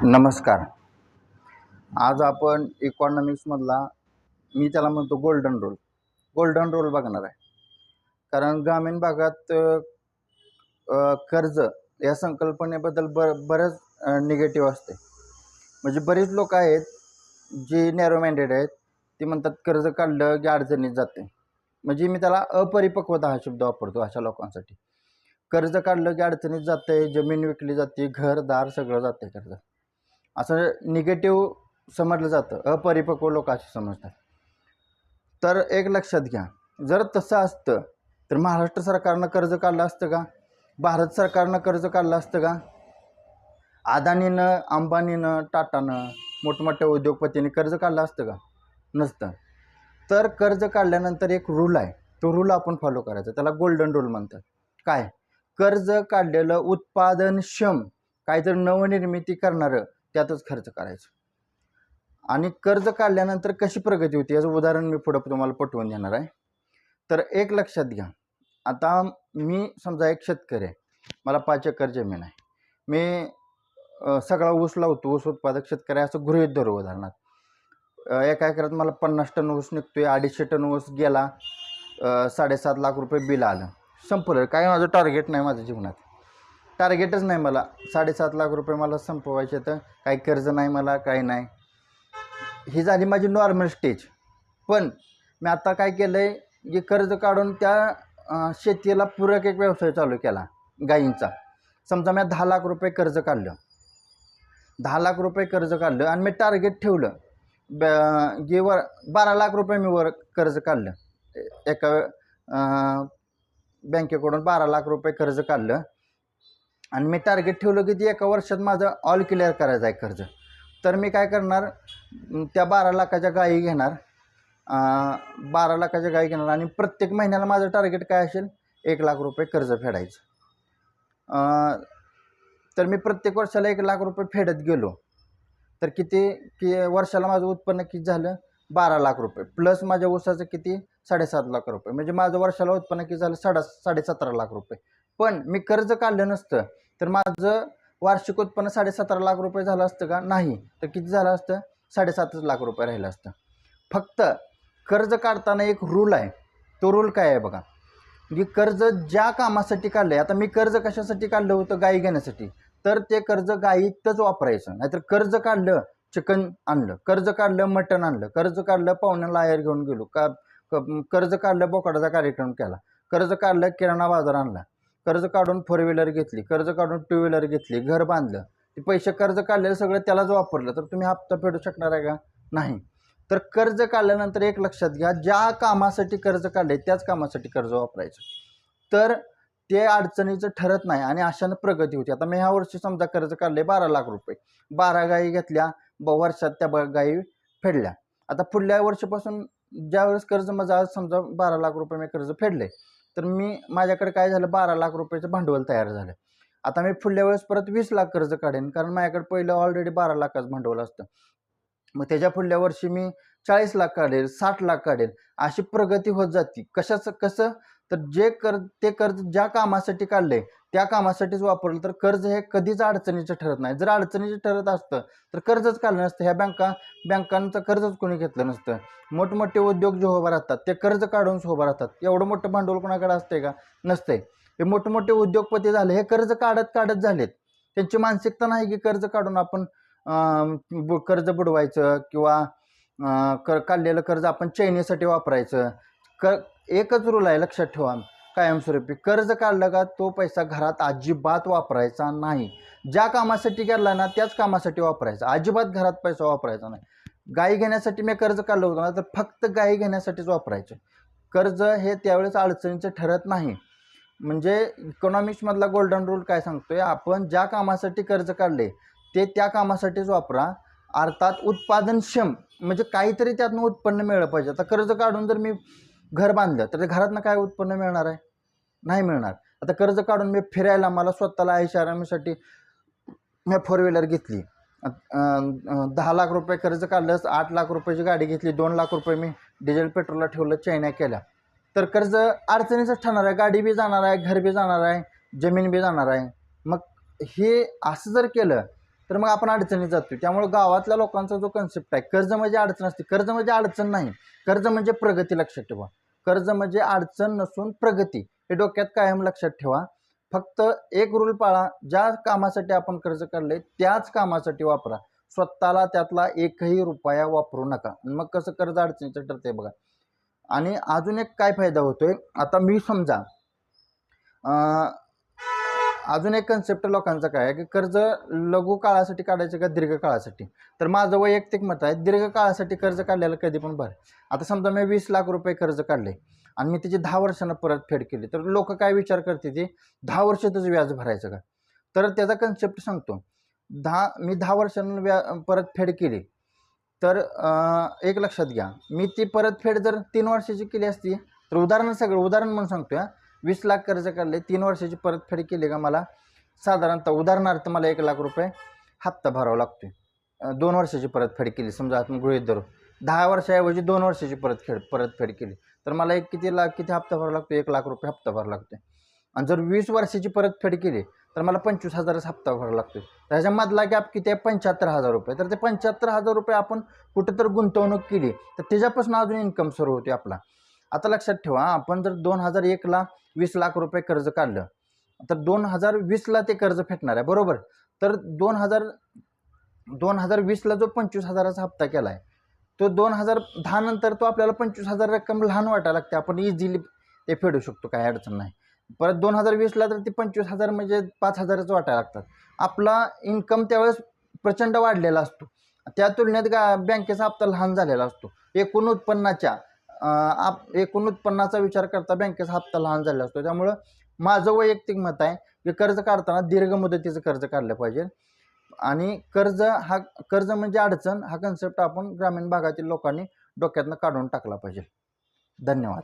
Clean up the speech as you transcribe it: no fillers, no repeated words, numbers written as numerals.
नमस्कार. आज आपण इकॉनॉमिक्समधला मी त्याला म्हणतो गोल्डन रूल बघणार आहे. कारण ग्रामीण भागात कर्ज या संकल्पनेबद्दल बरंच निगेटिव्ह असते. म्हणजे बरीच लोक आहेत जी नॅरो माइंडेड आहेत, ती म्हणतात कर्ज काढलं की अडचणीत जाते. म्हणजे मी त्याला अपरिपक्वता हा शब्द वापरतो अशा लोकांसाठी. कर्ज काढलं की अडचणीत जाते, जमीन विकली जाते, घरदार सगळं जाते कर्ज, असं निगेटिव्ह समजलं जातं. अपरिपक्व लोक असे समजतात. तर एक लक्षात घ्या, जर तसं असतं तर महाराष्ट्र सरकारनं कर्ज काढलं असतं का? भारत सरकारनं कर्ज काढलं असतं का? अदानीनं, अंबानीनं, टाटानं, मोठमोठ्या उद्योगपतींनी कर्ज काढलं असतं का? नसतं. तर कर्ज काढल्यानंतर एक रूल आहे, तो रूल आपण फॉलो करायचा. त्याला गोल्डन रूल म्हणतात. काय? कर्ज काढलेलं उत्पादनक्षम काहीतरी नवनिर्मिती करणारं त्यातच खर्च करायचं. आणि कर्ज काढल्यानंतर कशी प्रगती होती याचं उदाहरण मी पुढं तुम्हाला पटवून देणार आहे. तर एक लक्षात घ्या, आता मी समजा एक शेतकरी आहे, मला 5 एकर जमीन आहे, मी सगळा ऊस लावतो, ऊस उत्पादक शेतकरी असं गृहीत धरू. उदाहरणार्थ एका एकरात मला 50 टन ऊस निघतोय, 250 टन ऊस गेला, 7.5 लाख रुपये बिल आलं, संपलं. काय माझं टार्गेट नाही, माझ्या जीवनात टार्गेटच नाही. मला 7.5 लाख रुपये मला संपवायचे, तर काही कर्ज नाही मला, काही नाही. ही झाली माझी नॉर्मल स्टेज. पण मी आता काय केलं आहे की कर्ज काढून त्या शेतीला पूरक एक व्यवसाय चालू केला, गायींचा. समजा मी 10 लाख रुपये कर्ज काढलं, 10 लाख रुपये कर्ज काढलं आणि मी टार्गेट ठेवलं की 12 लाख रुपये मी वर कर्ज काढलं. एका बँकेकडून 12 लाख रुपये कर्ज काढलं आणि मी टार्गेट ठेवलं की ती एका वर्षात माझं ऑल क्लिअर करायचं आहे कर्ज. तर मी काय करणार, त्या 12 लाखाच्या गायी घेणार, 12 लाखाच्या गायी घेणार आणि प्रत्येक महिन्याला माझं टार्गेट काय असेल, 1 लाख रुपये कर्ज फेडायचं. तर मी प्रत्येक वर्षाला 1 लाख रुपये फेडत गेलो तर की वर्षाला माझं उत्पन्न किती झालं, 12 लाख रुपये प्लस माझ्या ऊसाचं किती, 7.5 लाख रुपये. म्हणजे माझं वर्षाला उत्पन्न किती झालं, 17.5 लाख रुपये. पण मी कर्ज काढलं नसतं तर माझं वार्षिक उत्पन्न 17.5 लाख रुपये झालं असतं का? नाही. तर किती झालं असतं, 7.5 लाख रुपये राहिलं असतं. फक्त कर्ज काढताना एक रूल आहे. तो रूल काय आहे बघा, की कर्ज ज्या कामासाठी काढलं आहे, आता मी कर्ज कशासाठी काढलं होतं, गाई घेण्यासाठी, तर ते कर्ज गाईतच वापरायचं. नाहीतर कर्ज काढलं चिकन आणलं, कर्ज काढलं मटण आणलं, कर्ज काढलं पाहुण्याला आयर घेऊन गेलो, कर्ज काढलं बोकडाचा कार्यक्रम केला, कर्ज काढलं किराणा बाजार आणला, कर्ज काढून 4 व्हीलर घेतली, कर्ज काढून 2 व्हीलर घेतली, घर बांधलं, ते पैसे कर्ज काढलेलं सगळं त्यालाच वापरलं, तर तुम्ही हप्ता फेडू शकणार आहे का? नाही. तर कर्ज काढल्यानंतर एक लक्षात घ्या, ज्या कामासाठी कर्ज काढले त्याच कामासाठी कर्ज वापरायचं, तर ते अडचणीचं ठरत नाही आणि अशानं प्रगती होती. आता मी ह्या वर्षी समजा कर्ज काढले 12 लाख रुपये, 12 गायी घेतल्या, वर्षात त्या गायी फेडल्या. आता पुढल्या वर्षीपासून ज्यावेळेस कर्ज माझं आज समजा 12 लाख रुपये मी कर्ज फेडले, तर माझ्याकडे काय झालं, 12 लाख रुपयाचं भांडवल तयार झालं. आता मी पुढल्या वेळेस परत 20 लाख कर्ज काढेन, कारण माझ्याकडे पहिलं ऑलरेडी 12 लाखाचं भांडवल असतं. मग त्याच्या पुढल्या वर्षी मी 40 लाख काढेल, 60 लाख काढेल, अशी प्रगती होत जाते. कसं, तर ते कर्ज ज्या कामासाठी काढले त्या कामासाठीच वापरलं तर कर्ज हे कधीच अडचणीचं ठरत नाही. जर अडचणीचं ठरत असतं तर कर्जच काढलं नसतं. ह्या बँकांचं कर्जच कोणी घेतलं नसतं. मोठमोठे उद्योग जे उभं राहतात ते कर्ज काढून उभं राहतात. एवढं मोठं भांडवल कोणाकडे असतंय का? नसतंय. हे मोठमोठे उद्योगपती झाले, हे कर्ज काढत झालेत. त्यांची मानसिकता नाही की कर्ज काढून आपण कर्ज बुडवायचं किंवा काढलेलं कर्ज आपण चैनीसाठी वापरायचं. एकच रूल आहे, लक्षात ठेवा कायमस्वरूपी, कर्ज काढलं का तो पैसा घरात अजिबात वापरायचा नाही. ज्या कामासाठी काढला ना त्याच कामासाठी वापरायचा, अजिबात घरात पैसा वापरायचा नाही. गाई घेण्यासाठी मी कर्ज काढलं होतं ना, तर फक्त गाई घेण्यासाठीच वापरायचं. कर्ज हे त्यावेळेस अडचणीचं ठरत नाही. म्हणजे इकॉनॉमिक्समधला गोल्डन रूल काय सांगतोय, आपण ज्या कामासाठी कर्ज काढले ते त्या कामासाठीच वापरा. अर्थात उत्पादनक्षम, म्हणजे काहीतरी त्यातनं उत्पन्न मिळलं पाहिजे. आता कर्ज काढून जर मी घर बांधलं तर घरातनं काय उत्पन्न मिळणार आहे? नाही मिळणार. आता कर्ज काढून मी फिरायला, मला स्वतःला आरामासाठी मी 4 व्हीलर घेतली, 10 लाख रुपये कर्ज काढलं, 8 लाख रुपयाची गाडी घेतली, 2 लाख रुपये मी डिझेल पेट्रोलला ठेवलं, चैन्या केल्या, तर कर्ज अडचणीचंच ठरणार आहे. गाडी बी जाणार आहे, घर बी जाणार आहे, जमीन बी जाणार आहे. मग हे असं जर केलं तर मग आपण अडचणीत जातो. त्यामुळे गावातल्या लोकांचा जो कन्सेप्ट आहे, कर्ज म्हणजे अडचण असते, कर्ज म्हणजे अडचण नाही, कर्ज म्हणजे प्रगती. लक्षात ठेवा, कर्ज म्हणजे अडचण नसून प्रगती, हे डोक्यात कायम लक्षात ठेवा. फक्त एक रूल पाळा, ज्या कामासाठी आपण कर्ज काढले त्याच कामासाठी वापरा, स्वतःला त्यातला एकही रुपया वापरू नका. मग कसं कर्ज अडचणीचं ठरते बघा. आणि अजून एक काय फायदा होतोय, आता मी समजा अजून एक कन्सेप्ट लोकांचा काय आहे की कर्ज लघु काळासाठी काढायचं का दीर्घ काळासाठी. तर माझं वैयक्तिक मत आहे, दीर्घ काळासाठी कर्ज काढलेलं कधी पण बरं. आता समजा मी 20 लाख रुपये कर्ज काढले आणि मी त्याची 10 वर्षांना परतफेड केली, तर लोक काय विचार करते, ते 10 वर्षातच व्याज भरायचं का. तर त्याचा कन्सेप्ट सांगतो. मी 10 वर्षांना परतफेड केली तर एक लक्षात घ्या, मी ती परतफेड जर 3 वर्षाची केली असती, तर उदाहरण म्हणून सांगतोय, 20 लाख कर्ज काढले, 3 वर्षाची परतफेड केली का मला साधारणतः उदाहरणार्थ मला 1 लाख रुपये हप्ता भरावा लागतोय. 2 वर्षाची परतफेड केली समजा, आपण गृहीत धरू 10 वर्षाऐवजी 2 वर्षाची परतफेड केली, तर मला किती हप्ता भरावा लागतो, 1 लाख रुपये हप्ता भरावा लागतोय. आणि जर 20 वर्षाची परतफेड केली तर मला 25,000 हप्ता भरावा लागतो. त्याच्यामधला गॅप किती आहे, 75,000 रुपये. तर ते 75,000 रुपये आपण कुठेतरी गुंतवणूक केली तर त्याच्यापासून अजून इन्कम सुरू होते आपला. आता लक्षात ठेवा, आपण जर 2001ला 20 लाख रुपये कर्ज काढलं, तर 2020ला ते कर्ज फेटणार आहे, बरोबर. तर 2020ला जो 25,000चा हप्ता केला आहे, तो 2010 नंतर तो आपल्याला 25,000 रक्कम लहान वाटायला लागते, आपण इझिली ते फेडू शकतो, काही अडचण नाही. परत 2020ला तर ती 25,000 म्हणजे 5,000च वाटायला लागतात. आपला इन्कम त्यावेळेस प्रचंड वाढलेला असतो, त्या तुलनेत बँकेचा हप्ता लहान झालेला असतो. एकूण उत्पन्नाचा विचार करता बँकेचा हप्ता लहान झालेला असतो. त्यामुळं माझं वैयक्तिक मत आहे की कर्ज काढताना दीर्घ मुदतीचं कर्ज काढलं पाहिजे. आणि कर्ज म्हणजे अडचण हा कन्सेप्ट आपण ग्रामीण भागातील लोकांनी डोक्यातनं काढून टाकला पाहिजे. धन्यवाद.